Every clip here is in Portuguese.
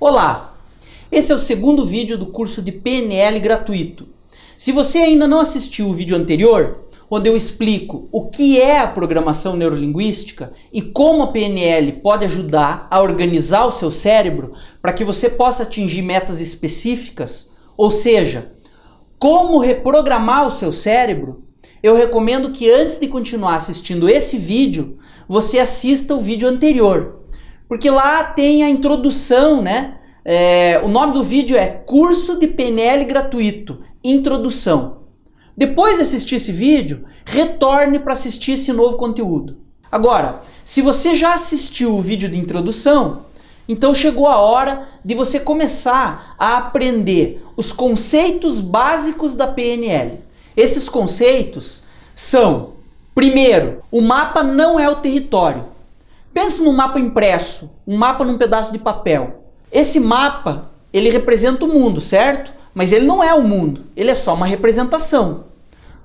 Olá! Esse é o segundo vídeo do curso de PNL gratuito. Se você ainda não assistiu o vídeo anterior, onde eu explico o que é a programação neurolinguística e como a PNL pode ajudar a organizar o seu cérebro para que você possa atingir metas específicas, ou seja, como reprogramar o seu cérebro, eu recomendo que antes de continuar assistindo esse vídeo, você assista o vídeo anterior. Porque lá tem a introdução, né? O nome do vídeo é Curso de PNL Gratuito, Introdução. Depois de assistir esse vídeo, retorne para assistir esse novo conteúdo. Agora, se você já assistiu o vídeo de introdução, então chegou a hora de você começar a aprender os conceitos básicos da PNL. Esses conceitos são, primeiro, o mapa não é o território. Pense num mapa impresso, um mapa num pedaço de papel. Esse mapa, ele representa o mundo, certo? Mas ele não é o mundo, ele é só uma representação.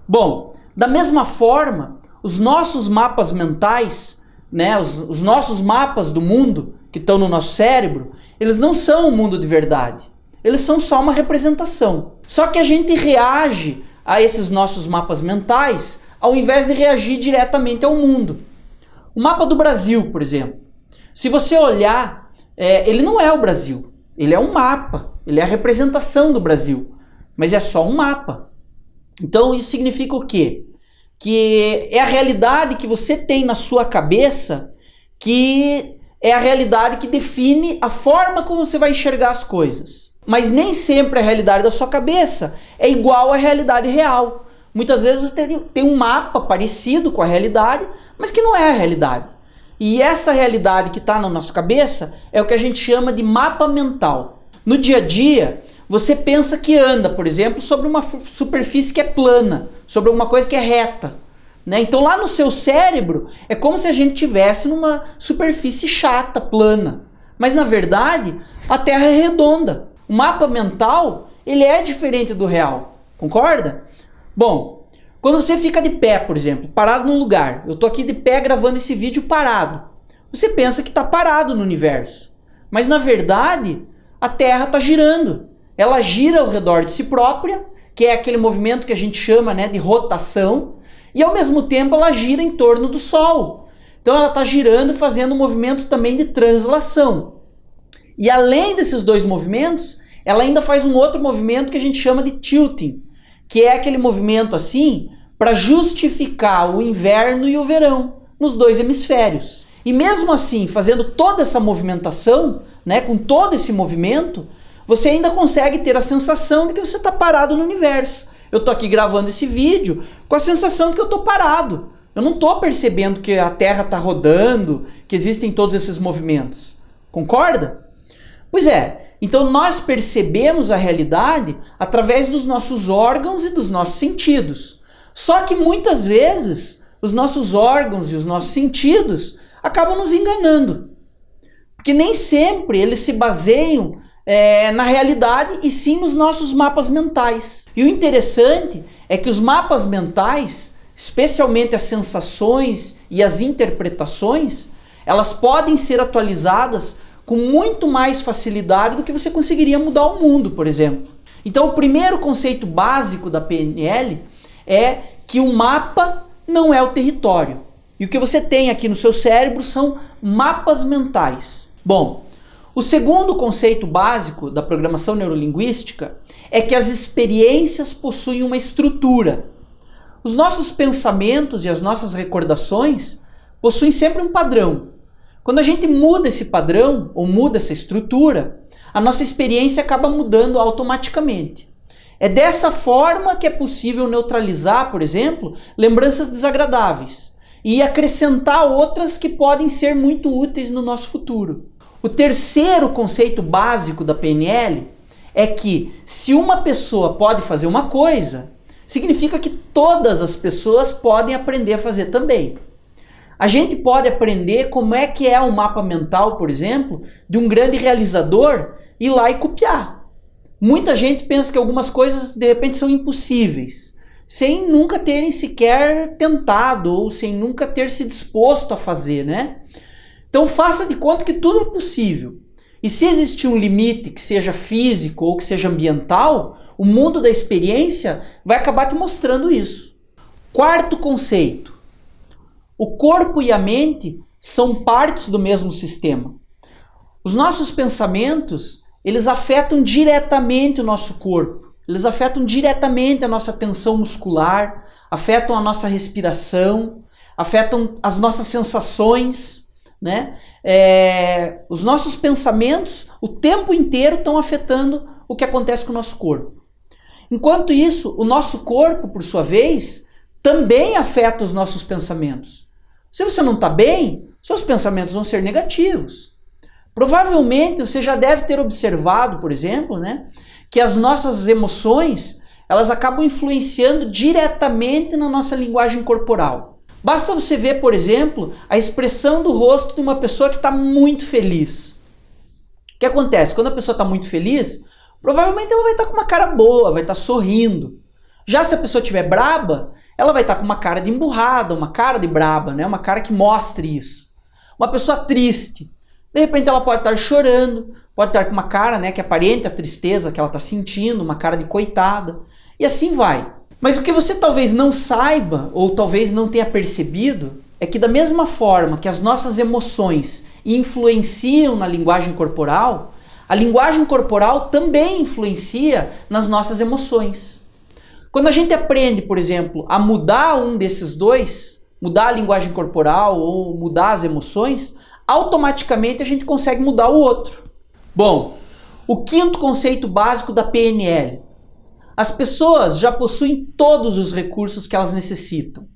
Bom, da mesma forma, os nossos mapas mentais, né, os nossos mapas do mundo que estão no nosso cérebro, eles não são o mundo de verdade. Eles são só uma representação. Só que a gente reage a esses nossos mapas mentais ao invés de reagir diretamente ao mundo. O mapa do Brasil, por exemplo, se você olhar, ele não é o Brasil, ele é um mapa, ele é a representação do Brasil, mas é só um mapa. Então isso significa o quê? Que é a realidade que você tem na sua cabeça, que é a realidade que define a forma como você vai enxergar as coisas. Mas nem sempre a realidade da sua cabeça é igual à realidade real. Muitas vezes você tem um mapa parecido com a realidade, mas que não é a realidade. E essa realidade que está na nossa cabeça é o que a gente chama de mapa mental. No dia a dia, você pensa que anda, por exemplo, sobre uma superfície que é plana, sobre alguma coisa que é reta, né? Então lá no seu cérebro é como se a gente estivesse numa superfície chata, plana. Mas na verdade, a Terra é redonda. O mapa mental, ele é diferente do real. Concorda? Bom, quando você fica de pé, por exemplo, parado num lugar, eu tô aqui de pé gravando esse vídeo parado, você pensa que está parado no universo, mas na verdade a Terra está girando, ela gira ao redor de si própria, que é aquele movimento que a gente chama, né, de rotação, e ao mesmo tempo ela gira em torno do Sol, então ela está girando e fazendo um movimento também de translação, e além desses dois movimentos, ela ainda faz um outro movimento que a gente chama de tilting, que é aquele movimento assim para justificar o inverno e o verão nos dois hemisférios. E mesmo assim, fazendo toda essa movimentação, né, com todo esse movimento, você ainda consegue ter a sensação de que você está parado no universo. Eu estou aqui gravando esse vídeo com a sensação de que eu estou parado. Eu não estou percebendo que a Terra está rodando, que existem todos esses movimentos. Concorda? Pois é. Então nós percebemos a realidade através dos nossos órgãos e dos nossos sentidos. Só que muitas vezes os nossos órgãos e os nossos sentidos acabam nos enganando. Porque nem sempre eles se baseiam na realidade e sim nos nossos mapas mentais. E o interessante é que os mapas mentais, especialmente as sensações e as interpretações, elas podem ser atualizadas com muito mais facilidade do que você conseguiria mudar o mundo, por exemplo. Então o primeiro conceito básico da PNL é que o mapa não é o território. E o que você tem aqui no seu cérebro são mapas mentais. Bom, o segundo conceito básico da programação neurolinguística é que as experiências possuem uma estrutura. Os nossos pensamentos e as nossas recordações possuem sempre um padrão. Quando a gente muda esse padrão, ou muda essa estrutura, a nossa experiência acaba mudando automaticamente. É dessa forma que é possível neutralizar, por exemplo, lembranças desagradáveis e acrescentar outras que podem ser muito úteis no nosso futuro. O terceiro conceito básico da PNL é que se uma pessoa pode fazer uma coisa, significa que todas as pessoas podem aprender a fazer também. A gente pode aprender como é que é o mapa mental, por exemplo, de um grande realizador e ir lá e copiar. Muita gente pensa que algumas coisas de repente são impossíveis, sem nunca terem sequer tentado ou sem nunca ter se disposto a fazer, né? Então faça de conta que tudo é possível. E se existir um limite que seja físico ou que seja ambiental, o mundo da experiência vai acabar te mostrando isso. Quarto conceito. O corpo e a mente são partes do mesmo sistema. Os nossos pensamentos, eles afetam diretamente o nosso corpo. Eles afetam diretamente a nossa tensão muscular, afetam a nossa respiração, afetam as nossas sensações, né? Os nossos pensamentos o tempo inteiro estão afetando o que acontece com o nosso corpo. Enquanto isso, o nosso corpo, por sua vez, também afeta os nossos pensamentos. Se você não está bem, seus pensamentos vão ser negativos. Provavelmente você já deve ter observado, por exemplo, né, que as nossas emoções, elas acabam influenciando diretamente na nossa linguagem corporal. Basta você ver, por exemplo, a expressão do rosto de uma pessoa que está muito feliz. O que acontece? Quando a pessoa está muito feliz, provavelmente ela vai estar com uma cara boa, vai estar sorrindo. Já se a pessoa estiver braba, ela vai estar com uma cara de emburrada, uma cara de braba, né? Uma cara que mostre isso. Uma pessoa triste, de repente ela pode estar chorando, pode estar com uma cara, né, que aparenta a tristeza que ela está sentindo, uma cara de coitada, e assim vai. Mas o que você talvez não saiba, ou talvez não tenha percebido, é que da mesma forma que as nossas emoções influenciam na linguagem corporal, a linguagem corporal também influencia nas nossas emoções. Quando a gente aprende, por exemplo, a mudar um desses dois, mudar a linguagem corporal ou mudar as emoções, automaticamente a gente consegue mudar o outro. Bom, o quinto conceito básico da PNL. As pessoas já possuem todos os recursos que elas necessitam.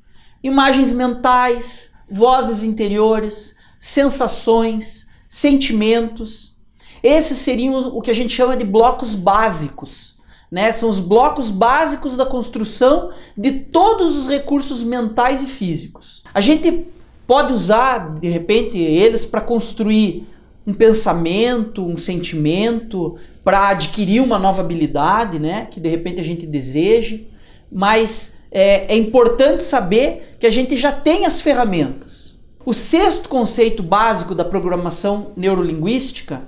Imagens mentais, vozes interiores, sensações, sentimentos. Esses seriam o que a gente chama de blocos básicos, né? São os blocos básicos da construção de todos os recursos mentais e físicos. A gente pode usar, de repente, eles para construir um pensamento, um sentimento, para adquirir uma nova habilidade, né, que de repente a gente deseje, mas é importante saber que a gente já tem as ferramentas. O sexto conceito básico da programação neurolinguística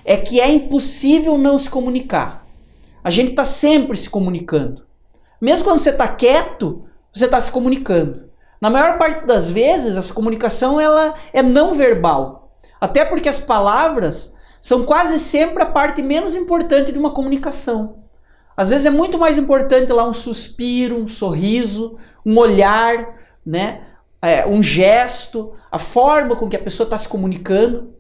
é que é impossível não se comunicar. A gente está sempre se comunicando. Mesmo quando você está quieto, você está se comunicando. Na maior parte das vezes, essa comunicação ela é não verbal. Até porque as palavras são quase sempre a parte menos importante de uma comunicação. Às vezes é muito mais importante lá um suspiro, um sorriso, um olhar, né? Um gesto, a forma com que a pessoa está se comunicando.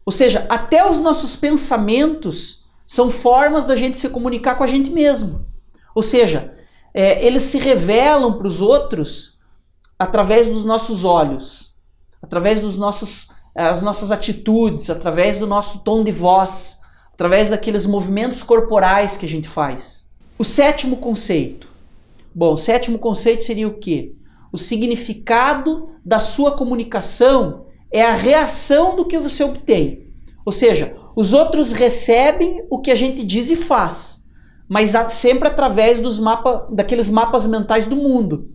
Ou seja, até os nossos pensamentos são formas da gente se comunicar com a gente mesmo. Ou seja, eles se revelam para os outros através dos nossos olhos, através dos as nossas atitudes, através do nosso tom de voz, através daqueles movimentos corporais que a gente faz. O sétimo conceito. Bom, o sétimo conceito seria o quê? O significado da sua comunicação é a reação do que você obtém. Ou seja, os outros recebem o que a gente diz e faz, mas sempre através daqueles mapas mentais do mundo.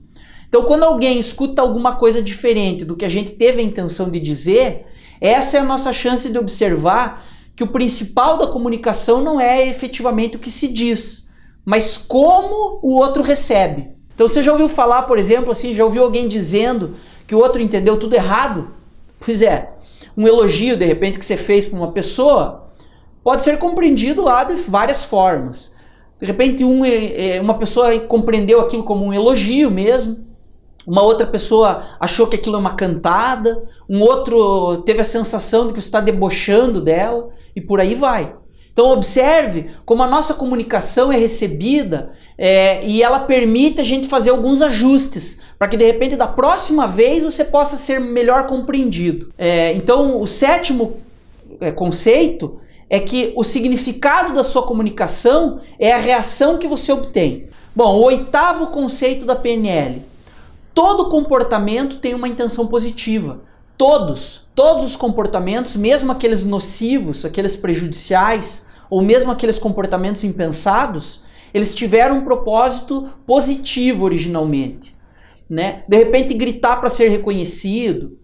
Então, quando alguém escuta alguma coisa diferente do que a gente teve a intenção de dizer, essa é a nossa chance de observar que o principal da comunicação não é efetivamente o que se diz, mas como o outro recebe. Então, você já ouviu falar, por exemplo, assim, já ouviu alguém dizendo que o outro entendeu tudo errado? Pois é, um elogio, de repente, que você fez para uma pessoa, pode ser compreendido lá de várias formas. De repente, uma pessoa compreendeu aquilo como um elogio mesmo, uma outra pessoa achou que aquilo é uma cantada, um outro teve a sensação de que você está debochando dela, e por aí vai. Então observe como a nossa comunicação é recebida e ela permite a gente fazer alguns ajustes, para que de repente da próxima vez você possa ser melhor compreendido. Então o sétimo conceito é que o significado da sua comunicação é a reação que você obtém. Bom, o oitavo conceito da PNL. Todo comportamento tem uma intenção positiva. Todos os comportamentos, mesmo aqueles nocivos, aqueles prejudiciais, ou mesmo aqueles comportamentos impensados, eles tiveram um propósito positivo originalmente, né? De repente gritar para ser reconhecido,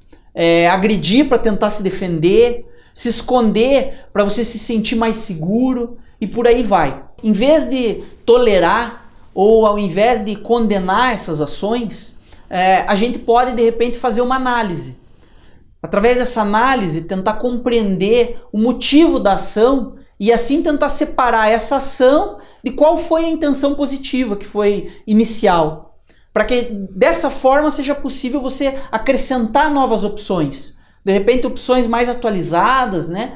agredir para tentar se defender, se esconder para você se sentir mais seguro e por aí vai. Em vez de tolerar ou ao invés de condenar essas ações, a gente pode de repente fazer uma análise. Através dessa análise, tentar compreender o motivo da ação e assim tentar separar essa ação de qual foi a intenção positiva que foi inicial. Para que dessa forma seja possível você acrescentar novas opções. De repente opções mais atualizadas, né?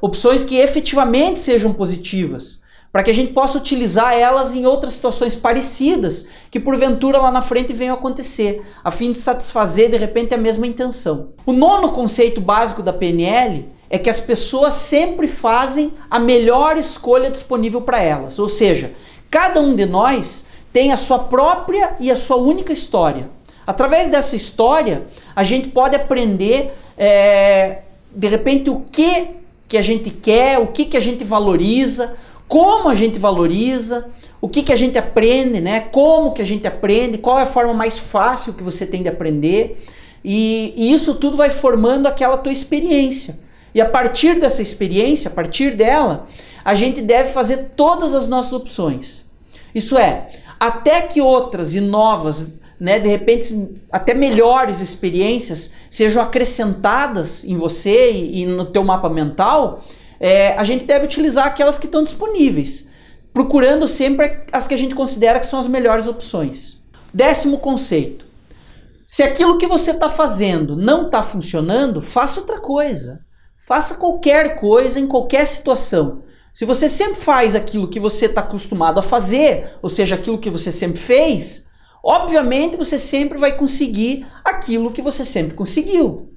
Opções que efetivamente sejam positivas. Para que a gente possa utilizar elas em outras situações parecidas que porventura lá na frente venham a acontecer, a fim de satisfazer de repente a mesma intenção. O nono conceito básico da PNL é que as pessoas sempre fazem a melhor escolha disponível para elas. Ou seja, cada um de nós tem a sua própria e a sua única história. Através dessa história, a gente pode aprender, de repente, o que a gente quer, o que a gente valoriza, como a gente valoriza, o que a gente aprende, né? Como que a gente aprende, qual é a forma mais fácil que você tem de aprender. E isso tudo vai formando aquela tua experiência. E a partir dessa experiência, a partir dela, a gente deve fazer todas as nossas opções. Isso é, até que outras e novas, né, de repente até melhores experiências sejam acrescentadas em você e no teu mapa mental, a gente deve utilizar aquelas que estão disponíveis, procurando sempre as que a gente considera que são as melhores opções. 10º conceito. Se aquilo que você está fazendo não está funcionando, faça outra coisa. Faça qualquer coisa em qualquer situação. Se você sempre faz aquilo que você está acostumado a fazer, ou seja, aquilo que você sempre fez, obviamente você sempre vai conseguir aquilo que você sempre conseguiu.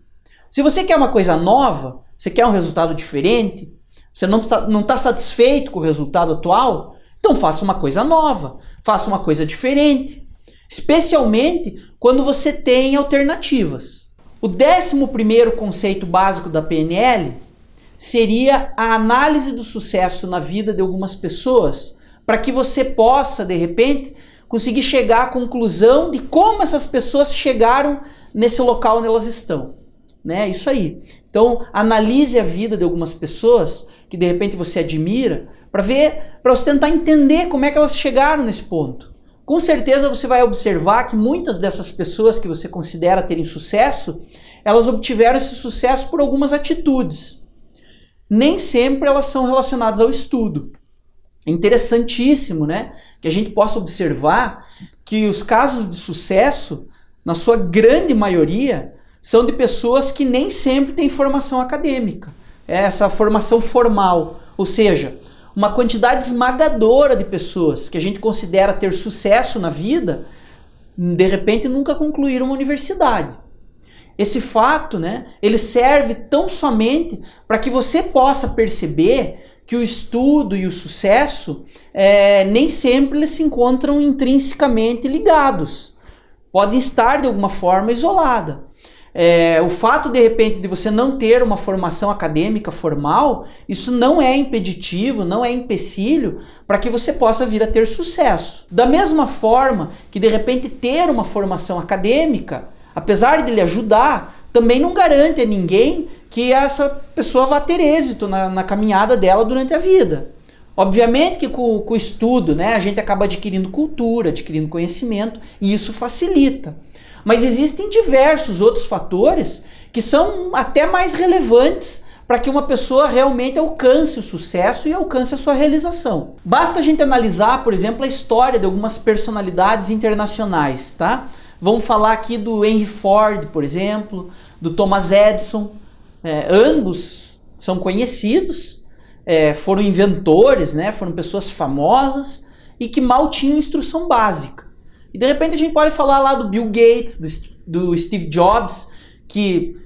Se você quer uma coisa nova, você quer um resultado diferente, você não está satisfeito com o resultado atual, então faça uma coisa nova, faça uma coisa diferente. Especialmente quando você tem alternativas. O 11º conceito básico da PNL seria a análise do sucesso na vida de algumas pessoas, para que você possa, de repente, conseguir chegar à conclusão de como essas pessoas chegaram nesse local onde elas estão. Né? Isso aí. Então, analise a vida de algumas pessoas que de repente você admira, para você tentar entender como é que elas chegaram nesse ponto. Com certeza você vai observar que muitas dessas pessoas que você considera terem sucesso, elas obtiveram esse sucesso por algumas atitudes. Nem sempre elas são relacionadas ao estudo. É interessantíssimo, né, que a gente possa observar que os casos de sucesso, na sua grande maioria, são de pessoas que nem sempre têm formação acadêmica. Essa formação formal, ou seja, uma quantidade esmagadora de pessoas que a gente considera ter sucesso na vida, de repente nunca concluíram uma universidade. Esse fato, né, ele serve tão somente para que você possa perceber que o estudo e o sucesso nem sempre eles se encontram intrinsecamente ligados. Podem estar de alguma forma isolada. O fato de repente de você não ter uma formação acadêmica formal, isso não é impeditivo, não é empecilho para que você possa vir a ter sucesso. Da mesma forma que de repente ter uma formação acadêmica, apesar de lhe ajudar, também não garante a ninguém que essa pessoa vá ter êxito na caminhada dela durante a vida. Obviamente que com o estudo, né, a gente acaba adquirindo cultura, adquirindo conhecimento, e isso facilita. Mas existem diversos outros fatores que são até mais relevantes para que uma pessoa realmente alcance o sucesso e alcance a sua realização. Basta a gente analisar, por exemplo, a história de algumas personalidades internacionais, tá? Vamos falar aqui do Henry Ford, por exemplo, do Thomas Edison. Ambos são conhecidos, foram inventores, né? Foram pessoas famosas e que mal tinham instrução básica. E de repente a gente pode falar lá do Bill Gates, do Steve Jobs, que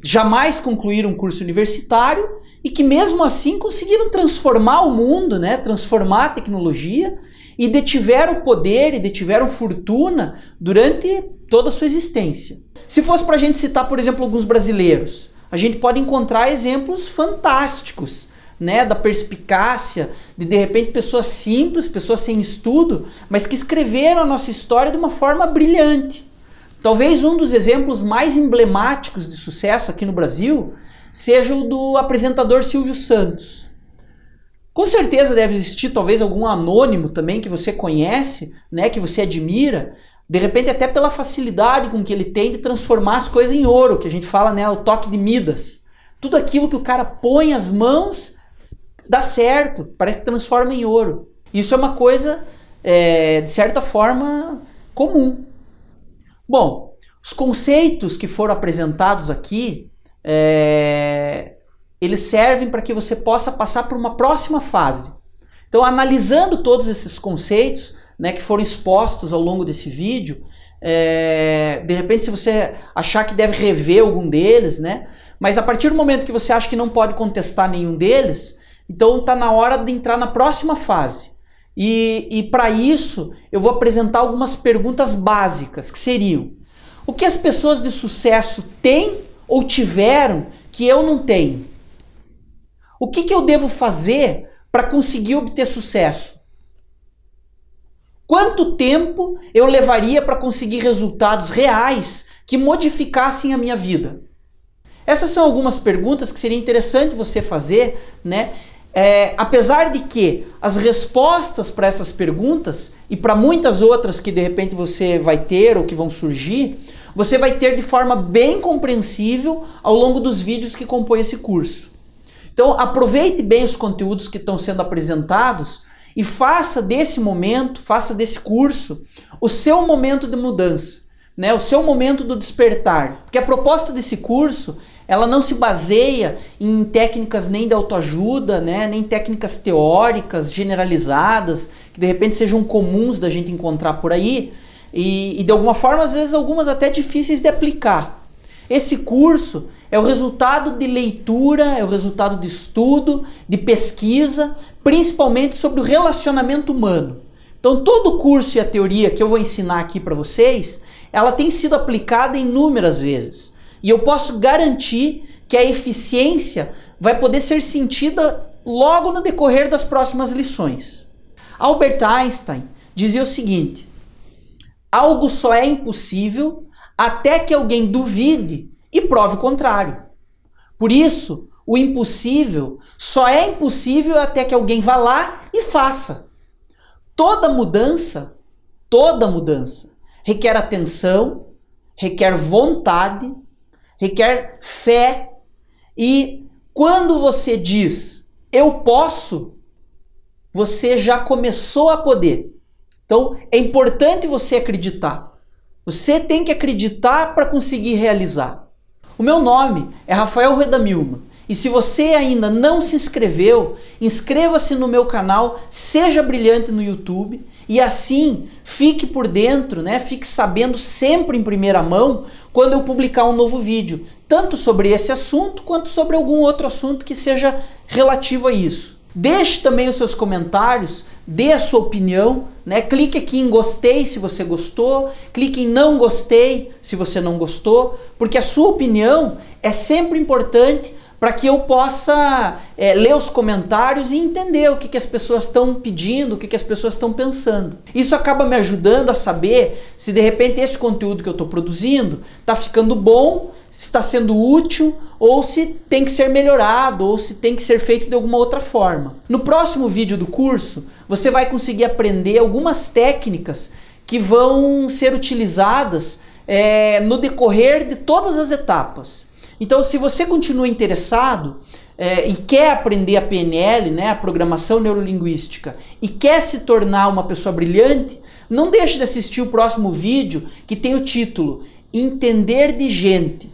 jamais concluíram um curso universitário e que mesmo assim conseguiram transformar o mundo, né? Transformar a tecnologia e detiveram poder e detiveram fortuna durante toda a sua existência. Se fosse para a gente citar, por exemplo, alguns brasileiros, a gente pode encontrar exemplos fantásticos, né, da perspicácia, de repente pessoas simples, pessoas sem estudo, mas que escreveram a nossa história de uma forma brilhante. Talvez um dos exemplos mais emblemáticos de sucesso aqui no Brasil seja o do apresentador Silvio Santos. Com certeza deve existir talvez algum anônimo também que você conhece, né, que você admira, de repente até pela facilidade com que ele tem de transformar as coisas em ouro, que a gente fala, né, o toque de Midas. Tudo aquilo que o cara põe as mãos dá certo, parece que transforma em ouro. Isso é uma coisa, de certa forma, comum. Bom, os conceitos que foram apresentados aqui, eles servem para que você possa passar por uma próxima fase. Então, analisando todos esses conceitos, né, que foram expostos ao longo desse vídeo, de repente se você achar que deve rever algum deles, né, mas a partir do momento que você acha que não pode contestar nenhum deles, então está na hora de entrar na próxima fase. E para isso eu vou apresentar algumas perguntas básicas, que seriam: o que as pessoas de sucesso têm ou tiveram que eu não tenho? O que eu devo fazer para conseguir obter sucesso? Quanto tempo eu levaria para conseguir resultados reais que modificassem a minha vida? Essas são algumas perguntas que seria interessante você fazer, né? Apesar de que as respostas para essas perguntas e para muitas outras que de repente você vai ter ou que vão surgir, você vai ter de forma bem compreensível ao longo dos vídeos que compõem esse curso. Então aproveite bem os conteúdos que estão sendo apresentados e faça desse momento, faça desse curso o seu momento de mudança, né? O seu momento do despertar. Porque a proposta desse curso, ela não se baseia em técnicas nem de autoajuda, né? Nem técnicas teóricas generalizadas, que de repente sejam comuns da gente encontrar por aí, e de alguma forma, às vezes, algumas até difíceis de aplicar. Esse curso é o resultado de leitura, é o resultado de estudo, de pesquisa, principalmente sobre o relacionamento humano. Então todo o curso e a teoria que eu vou ensinar aqui para vocês, ela tem sido aplicada inúmeras vezes. E eu posso garantir que a eficiência vai poder ser sentida logo no decorrer das próximas lições. Albert Einstein dizia o seguinte: algo só é impossível até que alguém duvide e prove o contrário. Por isso, o impossível só é impossível até que alguém vá lá e faça. Toda mudança requer atenção, requer vontade, requer fé, e quando você diz eu posso, você já começou a poder. Então é importante você acreditar. Você tem que acreditar para conseguir realizar. O meu nome é Rafael Redamilma. E se você ainda não se inscreveu, inscreva-se no meu canal Seja Brilhante no YouTube e assim fique por dentro, né? Fique sabendo sempre em primeira mão quando eu publicar um novo vídeo, tanto sobre esse assunto quanto sobre algum outro assunto que seja relativo a isso. Deixe também os seus comentários, dê a sua opinião, né? Clique aqui em gostei se você gostou, clique em não gostei se você não gostou, porque a sua opinião é sempre importante para que eu possa ler os comentários e entender o que as pessoas estão pedindo, o que as pessoas estão pensando. Isso acaba me ajudando a saber se de repente esse conteúdo que eu estou produzindo está ficando bom, se está sendo útil, ou se tem que ser melhorado, ou se tem que ser feito de alguma outra forma. No próximo vídeo do curso, você vai conseguir aprender algumas técnicas que vão ser utilizadas no decorrer de todas as etapas. Então, se você continua interessado e quer aprender a PNL, né, a Programação Neurolinguística, e quer se tornar uma pessoa brilhante, não deixe de assistir o próximo vídeo que tem o título Entender de Gente.